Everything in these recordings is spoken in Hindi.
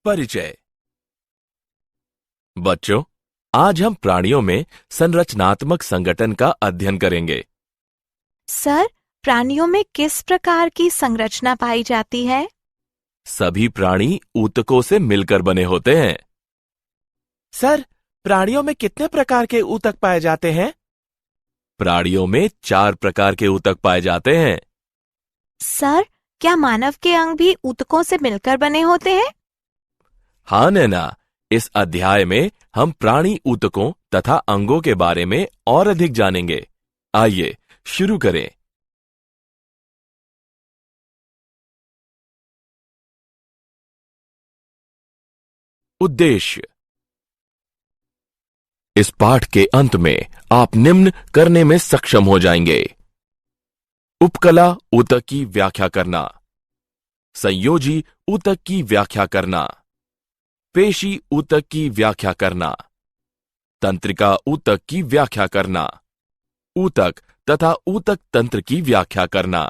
परिचय। बच्चों, आज हम प्राणियों में संरचनात्मक संगठन का अध्ययन करेंगे। सर, प्राणियों में किस प्रकार की संरचना पाई जाती है? सभी प्राणी ऊतकों से मिलकर बने होते हैं। सर, प्राणियों में कितने प्रकार के ऊतक पाए जाते हैं? प्राणियों में 4 प्रकार के ऊतक पाए जाते हैं। सर, क्या मानव के अंग भी ऊतकों से मिलकर बने होते हैं? हाँ नैना, इस अध्याय में हम प्राणी ऊतकों तथा अंगों के बारे में और अधिक जानेंगे। आइए शुरू करें। उद्देश्य। इस पाठ के अंत में आप निम्न करने में सक्षम हो जाएंगे। उपकला ऊतक की व्याख्या करना, संयोजी ऊतक की व्याख्या करना, पेशी ऊतक की व्याख्या करना, तंत्रिका ऊतक की व्याख्या करना, ऊतक तथा ऊतक तंत्र की व्याख्या करना।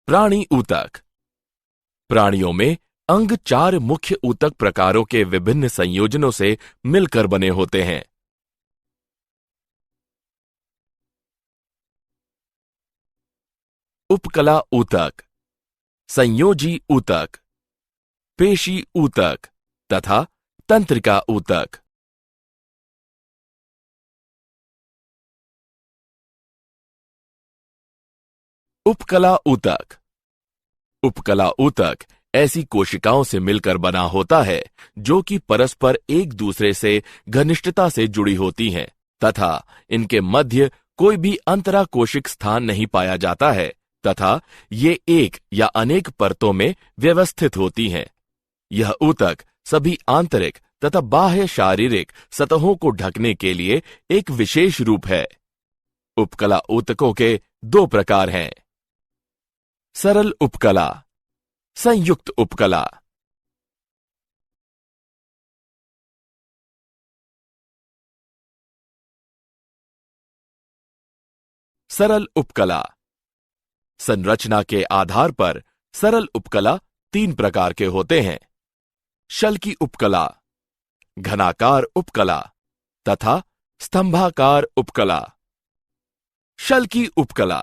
प्राणी ऊतक। प्राणियों में अंग 4 मुख्य ऊतक प्रकारों के विभिन्न संयोजनों से मिलकर बने होते हैं। उपकला ऊतक, संयोजी ऊतक, पेशी ऊतक तथा तंत्रिका ऊतक। उपकला ऊतक। उपकला ऊतक ऐसी कोशिकाओं से मिलकर बना होता है जो कि परस्पर एक दूसरे से घनिष्ठता से जुड़ी होती हैं तथा इनके मध्य कोई भी अंतरा कोशिक स्थान नहीं पाया जाता है तथा ये एक या अनेक परतों में व्यवस्थित होती हैं। यह ऊतक सभी आंतरिक तथा बाह्य शारीरिक सतहों को ढकने के लिए एक विशेष रूप है। उपकला ऊतकों के 2 प्रकार हैं। सरल उपकला, संयुक्त उपकला। सरल उपकला। संरचना के आधार पर सरल उपकला 3 प्रकार के होते हैं। शल्की उपकला, घनाकार उपकला तथा स्तंभाकार उपकला। शल्की उपकला।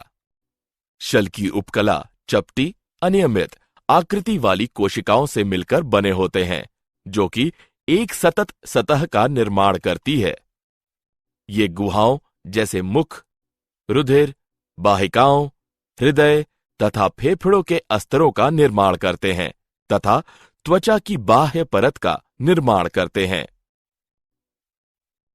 शल्की उपकला चपटी, अनियमित आकृति वाली कोशिकाओं से मिलकर बने होते हैं जो कि एक सतत सतह का निर्माण करती है। ये गुहाओं जैसे मुख, रुधिर, वाहिकाओं, हृदय तथा फेफड़ों के अस्तरों का निर्माण करते हैं तथा त्वचा की बाह्य परत का निर्माण करते हैं।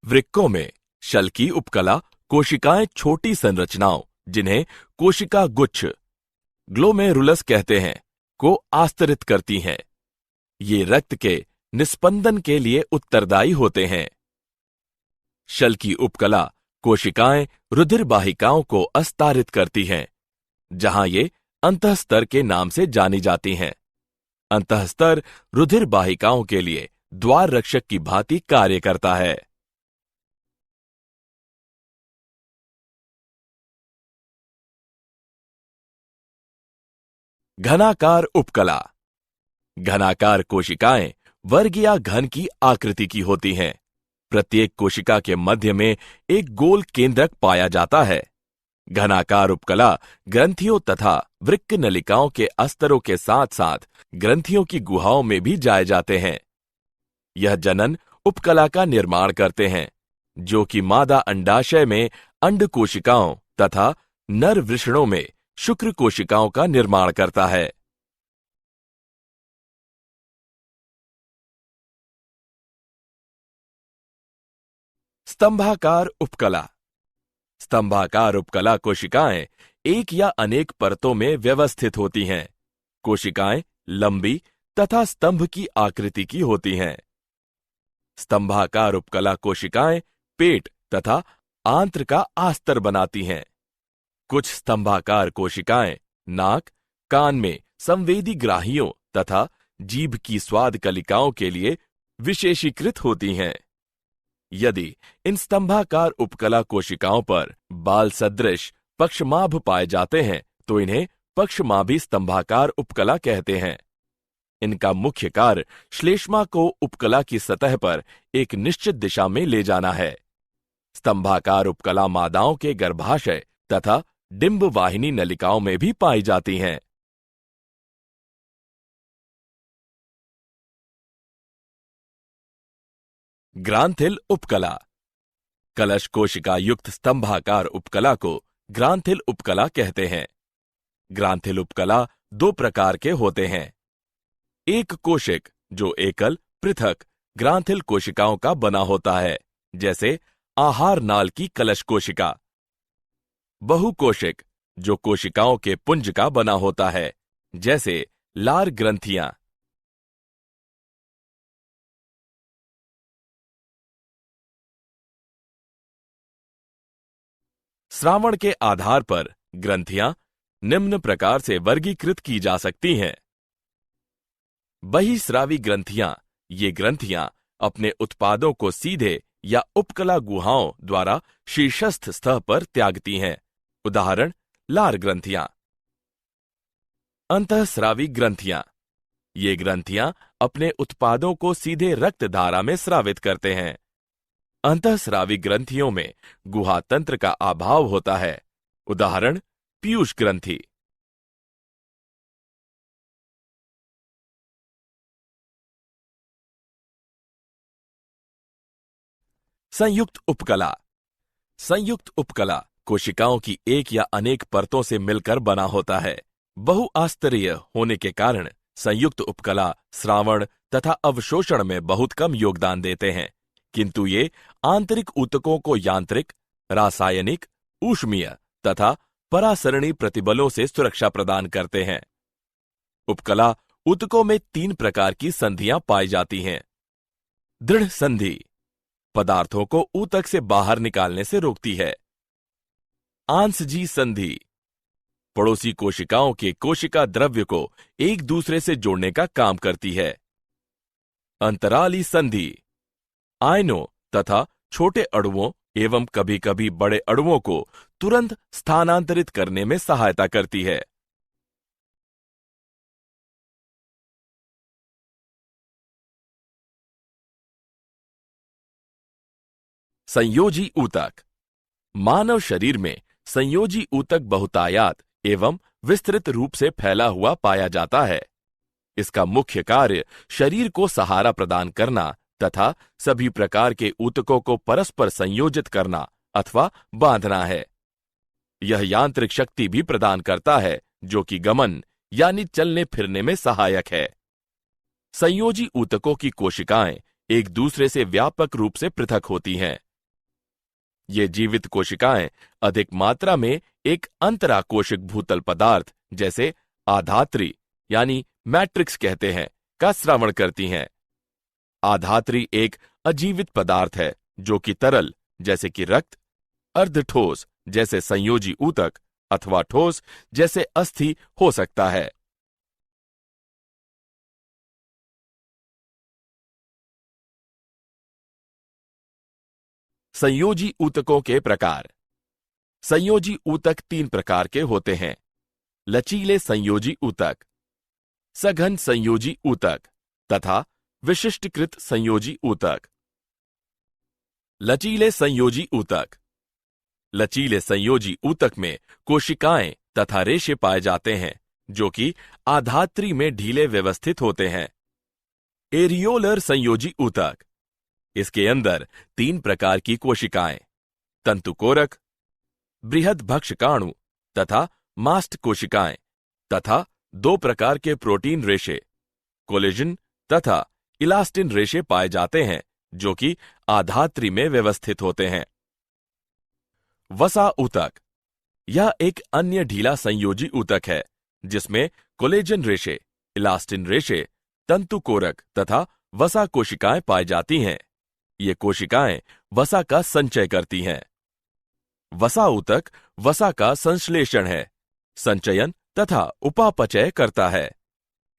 वृक्कों में शल्की उपकला कोशिकाएं छोटी संरचनाओं, जिन्हें कोशिका गुच्छ, ग्लोमेरुलस कहते हैं, को आस्तरित करती हैं। ये रक्त के निस्पंदन के लिए उत्तरदायी होते हैं। शल्की उपकला कोशिकाएं रुधिर वाहिकाओं को अस्तारित करती हैं, जहां ये अंतःस्तर के नाम से जानी जाती हैं। अंतःस्तर रुधिर वाहिकाओं के लिए द्वार रक्षक की भांति कार्य करता है। घनाकार उपकला। घनाकार कोशिकाएं वर्ग या घन की आकृति की होती हैं। प्रत्येक कोशिका के मध्य में एक गोल केंद्रक पाया जाता है। घनाकार उपकला ग्रंथियों तथा वृक्क नलिकाओं के अस्तरों के साथ साथ ग्रंथियों की गुहाओं में भी जाए जाते हैं। यह जनन उपकला का निर्माण करते हैं, जो कि मादा अंडाशय में अंड कोशिकाओं तथा नर वृषणों में शुक्र कोशिकाओं का निर्माण करता है। स्तंभाकार उपकला। स्तंभाकार उपकला कोशिकाएं एक या अनेक परतों में व्यवस्थित होती हैं। कोशिकाएं लंबी तथा स्तंभ की आकृति की होती हैं। स्तंभाकार उपकला कोशिकाएं पेट तथा आंत्र का आस्तर बनाती हैं। कुछ स्तंभाकार कोशिकाएं नाक, कान में संवेदी ग्राहियों तथा जीभ की स्वाद कलिकाओं के लिए विशेषीकृत होती हैं। यदि इन स्तंभाकार उपकला कोशिकाओं पर बाल सदृश पक्षमाभ पाए जाते हैं तो इन्हें पक्षमाभी स्तंभाकार उपकला कहते हैं। इनका मुख्य कार्य श्लेष्मा को उपकला की सतह पर एक निश्चित दिशा में ले जाना है। स्तंभाकार उपकला मादाओं के गर्भाशय तथा डिंब वाहिनी नलिकाओं में भी पाई जाती हैं। ग्रांथिल उपकला। कलश कोशिका युक्त स्तंभाकार उपकला को ग्रांथिल उपकला कहते हैं। ग्रांथिल उपकला दो प्रकार के होते हैं। एक कोशिक जो एकल पृथक ग्रांथिल कोशिकाओं का बना होता है, जैसे आहार नाल की कलश कोशिका। बहुकोशिक जो कोशिकाओं के पुंज का बना होता है, जैसे लार ग्रंथियां। श्रावण के आधार पर ग्रंथियां निम्न प्रकार से वर्गीकृत की जा सकती हैं। बहिस्रावी ग्रंथियां, ये ग्रंथियां अपने उत्पादों को सीधे या उपकला गुहाओं द्वारा शीर्षस्थ सतह पर त्यागती हैं। उदाहरण लार ग्रंथियां। अंतःस्रावी ग्रंथियां, ये ग्रंथियां अपने उत्पादों को सीधे रक्त धारा में स्रावित करते हैं। अंतःस्रावी ग्रंथियों में गुहा तंत्र का अभाव होता है। उदाहरण पीयूष ग्रंथि। संयुक्त उपकला। संयुक्त उपकला कोशिकाओं की एक या अनेक परतों से मिलकर बना होता है। बहुआस्तरीय होने के कारण संयुक्त उपकला श्रावण तथा अवशोषण में बहुत कम योगदान देते हैं, किंतु ये आंतरिक ऊतकों को यांत्रिक, रासायनिक, ऊष्मीय तथा परासरणी प्रतिबलों से सुरक्षा प्रदान करते हैं। उपकला ऊतकों में 3 प्रकार की संधियां पाई जाती हैं। दृढ़ संधि पदार्थों को ऊतक से बाहर निकालने से रोकती है। आंसजी संधि पड़ोसी कोशिकाओं के कोशिका द्रव्य को एक दूसरे से जोड़ने का काम करती है। अंतराली संधि आयनों तथा छोटे अणुओं एवं कभी कभी बड़े अणुओं को तुरंत स्थानांतरित करने में सहायता करती है। संयोजी ऊतक। मानव शरीर में संयोजी ऊतक बहुतायात एवं विस्तृत रूप से फैला हुआ पाया जाता है। इसका मुख्य कार्य शरीर को सहारा प्रदान करना तथा सभी प्रकार के ऊतकों को परस्पर संयोजित करना अथवा बांधना है। यह यांत्रिक शक्ति भी प्रदान करता है, जो कि गमन यानी चलने फिरने में सहायक है। संयोजी ऊतकों की कोशिकाएं एक दूसरे से व्यापक रूप से पृथक होती हैं। ये जीवित कोशिकाएं अधिक मात्रा में एक अंतराकोशिक भूतल पदार्थ जैसे आधात्री यानी मैट्रिक्स कहते हैं का स्रावण करती हैं। आधात्री एक अजीवित पदार्थ है जो कि तरल जैसे कि रक्त, अर्धठोस जैसे संयोजी ऊतक अथवा ठोस जैसे अस्थि हो सकता है। संयोजी ऊतकों के प्रकार। संयोजी ऊतक 3 प्रकार के होते हैं। लचीले संयोजी ऊतक, सघन संयोजी ऊतक तथा विशिष्टकृत संयोजी ऊतक। लचीले संयोजी ऊतक। लचीले संयोजी ऊतक में कोशिकाएं तथा रेशे पाए जाते हैं जो कि आधात्री में ढीले व्यवस्थित होते हैं। एरियोलर संयोजी ऊतक। इसके अंदर 3 प्रकार की कोशिकाएं, तंतुकोरक, बृहद भक्षकाणु तथा मास्ट कोशिकाएं तथा 2 प्रकार के प्रोटीन रेशे, कोलेजन तथा इलास्टिन रेशे पाए जाते हैं जो कि आधात्री में व्यवस्थित होते हैं। वसा ऊतक। यह एक अन्य ढीला संयोजी ऊतक है जिसमें कोलेजन रेशे, इलास्टिन रेशे, तंतुकोरक तथा वसा कोशिकाएं पाई जाती हैं। ये कोशिकाएं वसा का संचय करती हैं। वसा ऊतक वसा का संश्लेषण है, संचयन तथा उपापचय करता है।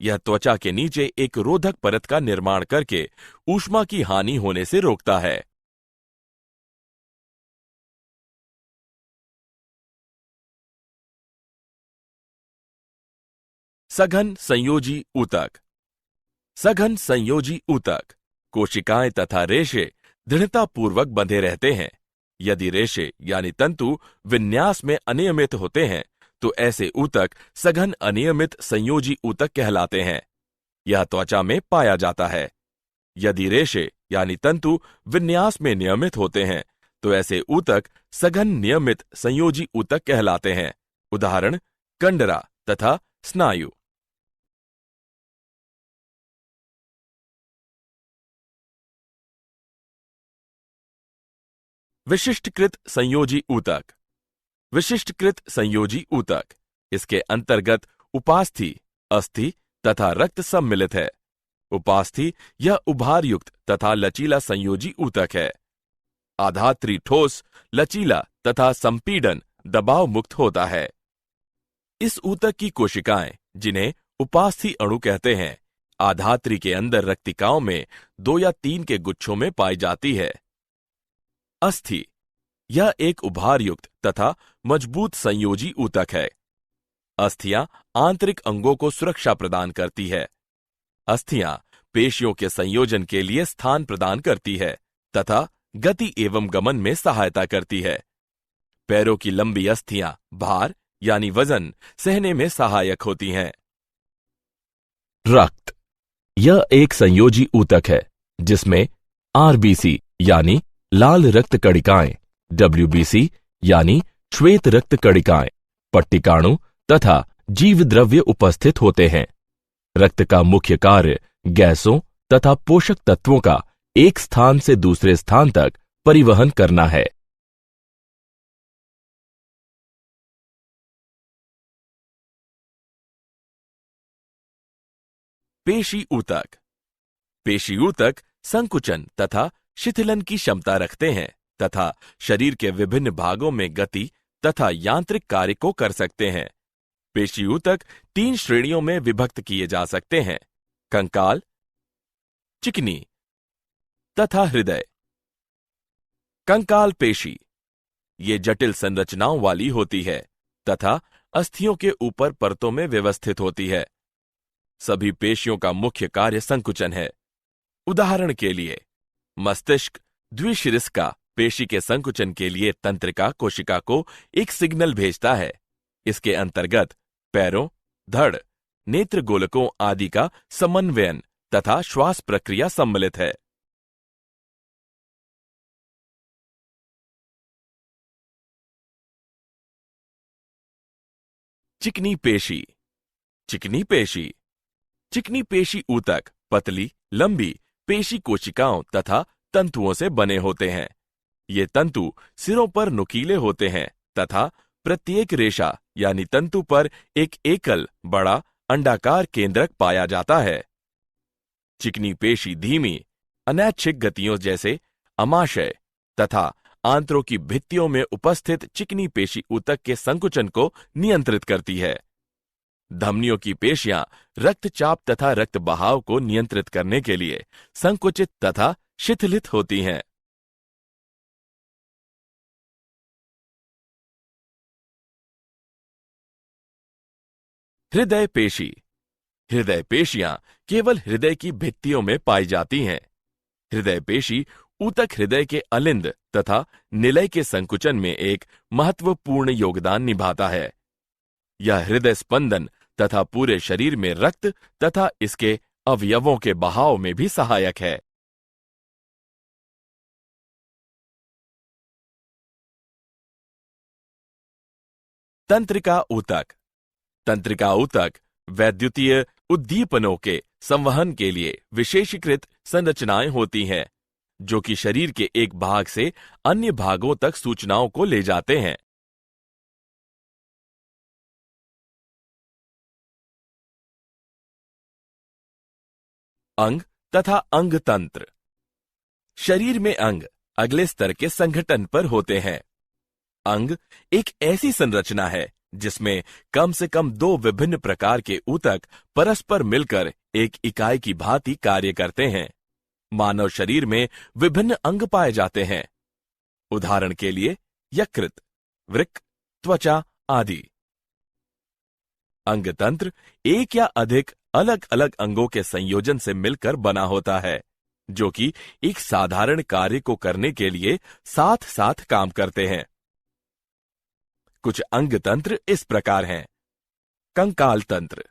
यह त्वचा के नीचे एक रोधक परत का निर्माण करके ऊष्मा की हानि होने से रोकता है। सघन संयोजी ऊतक। सघन संयोजी ऊतक कोशिकाएं तथा रेशे दृढ़तापूर्वक बंधे रहते हैं। यदि रेशे यानी तंतु विन्यास में अनियमित होते हैं तो ऐसे ऊतक सघन अनियमित संयोजी ऊतक कहलाते हैं। यह त्वचा में पाया जाता है। यदि रेशे यानी तंतु विन्यास में नियमित होते हैं तो ऐसे ऊतक सघन नियमित संयोजी ऊतक कहलाते हैं। उदाहरण कंडरा तथा स्नायु। विशिष्टकृत संयोजी ऊतक। विशिष्टकृत संयोजी ऊतक, इसके अंतर्गत उपास्थि, अस्थि तथा रक्त सम्मिलित है। उपास्थि यह उभार युक्त तथा लचीला संयोजी ऊतक है। आधात्री ठोस, लचीला तथा संपीड़न दबाव मुक्त होता है। इस ऊतक की कोशिकाएं, जिन्हें उपास्थि अणु कहते हैं, आधात्री के अंदर रक्तिकाओं में 2 या 3 के गुच्छों में पाई जाती है। अस्थि यह एक उभार युक्त तथा मजबूत संयोजी ऊतक है। अस्थियां आंतरिक अंगों को सुरक्षा प्रदान करती है। अस्थियां पेशियों के संयोजन के लिए स्थान प्रदान करती है तथा गति एवं गमन में सहायता करती है। पैरों की लंबी अस्थियां भार यानी वजन सहने में सहायक होती हैं। रक्त यह एक संयोजी ऊतक है जिसमें आरबीसी यानी लाल रक्त कणिकाएं, डब्ल्यूबीसी यानी श्वेत रक्त कणिकाएं, पट्टिकाणु तथा जीव द्रव्य उपस्थित होते हैं। रक्त का मुख्य कार्य गैसों तथा पोषक तत्वों का एक स्थान से दूसरे स्थान तक परिवहन करना है। पेशी ऊतक। पेशी ऊतक संकुचन तथा शिथिलन की क्षमता रखते हैं तथा शरीर के विभिन्न भागों में गति तथा यांत्रिक कार्य को कर सकते हैं। पेशी ऊतक 3 श्रेणियों में विभक्त किए जा सकते हैं: कंकाल, चिकनी तथा हृदय। कंकाल पेशी ये जटिल संरचनाओं वाली होती है तथा अस्थियों के ऊपर परतों में व्यवस्थित होती है। सभी पेशियों का मुख्य कार्य संकुचन है। उदाहरण के लिए मस्तिष्क द्विशिरस्का पेशी के संकुचन के लिए तंत्रिका कोशिका को एक सिग्नल भेजता है। इसके अंतर्गत पैरों, धड़, नेत्र गोलकों आदि का समन्वयन तथा श्वास प्रक्रिया सम्मिलित है। चिकनी पेशी। चिकनी पेशी चिकनी पेशी ऊतक पतली, लंबी पेशी कोशिकाओं तथा तंतुओं से बने होते हैं। ये तंतु सिरों पर नुकीले होते हैं तथा प्रत्येक रेशा यानी तंतु पर एक एकल बड़ा अंडाकार केंद्रक पाया जाता है। चिकनी पेशी धीमी, अनैच्छिक गतियों जैसे अमाशय तथा आंत्रों की भित्तियों में उपस्थित चिकनी पेशी ऊतक के संकुचन को नियंत्रित करती है। धमनियों की पेशियां रक्तचाप तथा रक्त बहाव को नियंत्रित करने के लिए संकुचित तथा शिथिलित होती हैं। हृदय पेशी। हृदय पेशियां केवल हृदय की भित्तियों में पाई जाती हैं। हृदय पेशी ऊतक हृदय के अलिंद तथा निलय के संकुचन में एक महत्वपूर्ण योगदान निभाता है। यह हृदय स्पंदन तथा पूरे शरीर में रक्त तथा इसके अवयवों के बहाव में भी सहायक है। तंत्रिका ऊतक। तंत्रिका ऊतक वैद्युतीय उद्दीपनों के संवहन के लिए विशेषीकृत संरचनाएं होती हैं, जो कि शरीर के एक भाग से अन्य भागों तक सूचनाओं को ले जाते हैं। अंग तथा अंग तंत्र। शरीर में अंग अगले स्तर के संगठन पर होते हैं। अंग एक ऐसी संरचना है जिसमें कम से कम 2 विभिन्न प्रकार के ऊतक परस्पर मिलकर एक इकाई की भांति कार्य करते हैं। मानव शरीर में विभिन्न अंग पाए जाते हैं। उदाहरण के लिए यकृत, वृक्क, त्वचा आदि। अंगतंत्र एक या अधिक अलग अलग अंगों के संयोजन से मिलकर बना होता है, जो कि एक साधारण कार्य को करने के लिए साथ साथ काम करते हैं। कुछ अंगतंत्र इस प्रकार हैं: कंकाल तंत्र,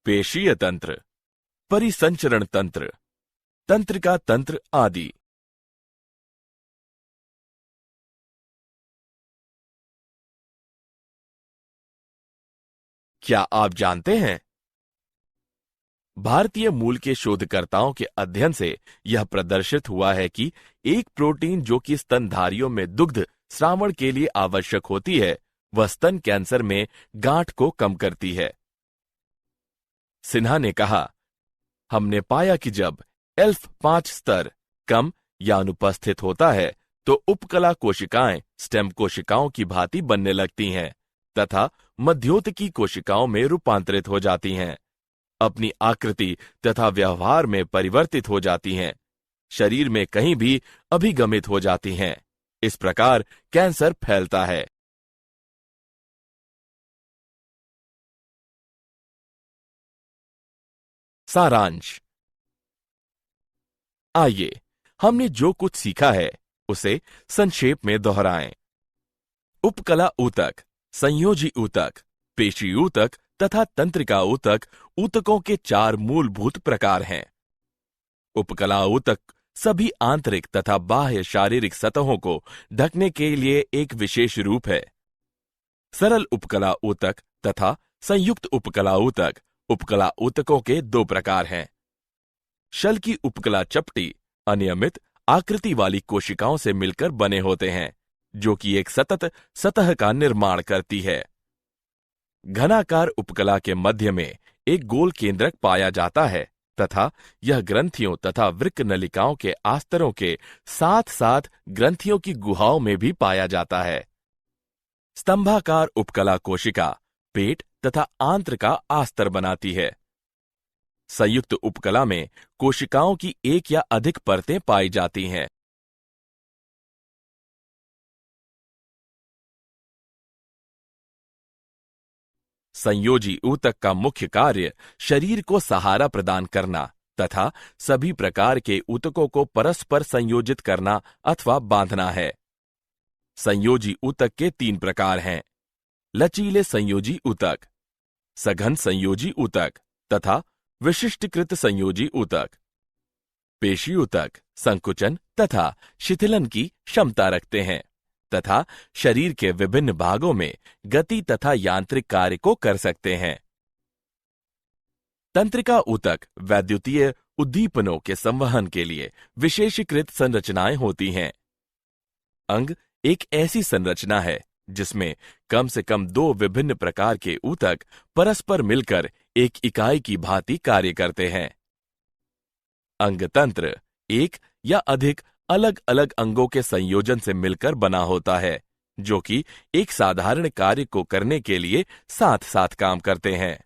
पेशीय तंत्र, परिसंचरण तंत्र, तंत्रिका तंत्र आदि। क्या आप जानते हैं, भारतीय मूल के शोधकर्ताओं के अध्ययन से यह प्रदर्शित हुआ है कि एक प्रोटीन जो कि स्तनधारियों में दुग्ध स्रावण के लिए आवश्यक होती है, वह स्तन कैंसर में गांठ को कम करती है। सिन्हा ने कहा, हमने पाया कि जब ELF5 स्तर कम या अनुपस्थित होता है तो उपकला कोशिकाएं स्टेम कोशिकाओं की भांति बनने लगती हैं तथा मध्योतकी कोशिकाओं में रूपांतरित हो जाती हैं, अपनी आकृति तथा व्यवहार में परिवर्तित हो जाती हैं, शरीर में कहीं भी अभिगमित हो जाती हैं। इस प्रकार कैंसर फैलता है। सारांश। आइए हमने जो कुछ सीखा है उसे संक्षेप में दोहराएं। उपकला ऊतक, संयोजी ऊतक, पेशी ऊतक तथा तंत्रिका ऊतक ऊतकों के 4 मूलभूत प्रकार हैं। उपकला ऊतक सभी आंतरिक तथा बाह्य शारीरिक सतहों को ढकने के लिए एक विशेष रूप है। सरल उपकला ऊतक तथा संयुक्त उपकला ऊतक उपकला ऊतकों के 2 प्रकार हैं। शल की उपकला चपटी अनियमित आकृति वाली कोशिकाओं से मिलकर बने होते हैं, जो कि एक सतत सतह का निर्माण करती है। घनाकार उपकला के मध्य में एक गोल केंद्रक पाया जाता है तथा यह ग्रंथियों तथा वृक्क नलिकाओं के आस्तरों के साथ साथ ग्रंथियों की गुहाओं में भी पाया जाता है। स्तंभाकार उपकला कोशिका पेट तथा आंत्र का आस्तर बनाती है। संयुक्त उपकला में कोशिकाओं की एक या अधिक परतें पाई जाती हैं। संयोजी ऊतक का मुख्य कार्य शरीर को सहारा प्रदान करना तथा सभी प्रकार के ऊतकों को परस्पर संयोजित करना अथवा बांधना है। संयोजी ऊतक के 3 प्रकार हैं: लचीले संयोजी ऊतक, सघन संयोजी ऊतक तथा विशिष्टकृत संयोजी ऊतक। पेशी ऊतक संकुचन तथा शिथिलन की क्षमता रखते हैं तथा शरीर के विभिन्न भागों में गति तथा यांत्रिक कार्य को कर सकते हैं। तंत्रिका ऊतक वैद्युतीय उद्दीपनों के संवहन के लिए विशेषीकृत संरचनाएं होती हैं। अंग एक ऐसी संरचना है जिसमें कम से कम 2 विभिन्न प्रकार के ऊतक परस्पर मिलकर एक इकाई की भांति कार्य करते हैं। अंगतंत्र एक या अधिक अलग अलग अंगों के संयोजन से मिलकर बना होता है, जो कि एक साधारण कार्य को करने के लिए साथ साथ काम करते हैं।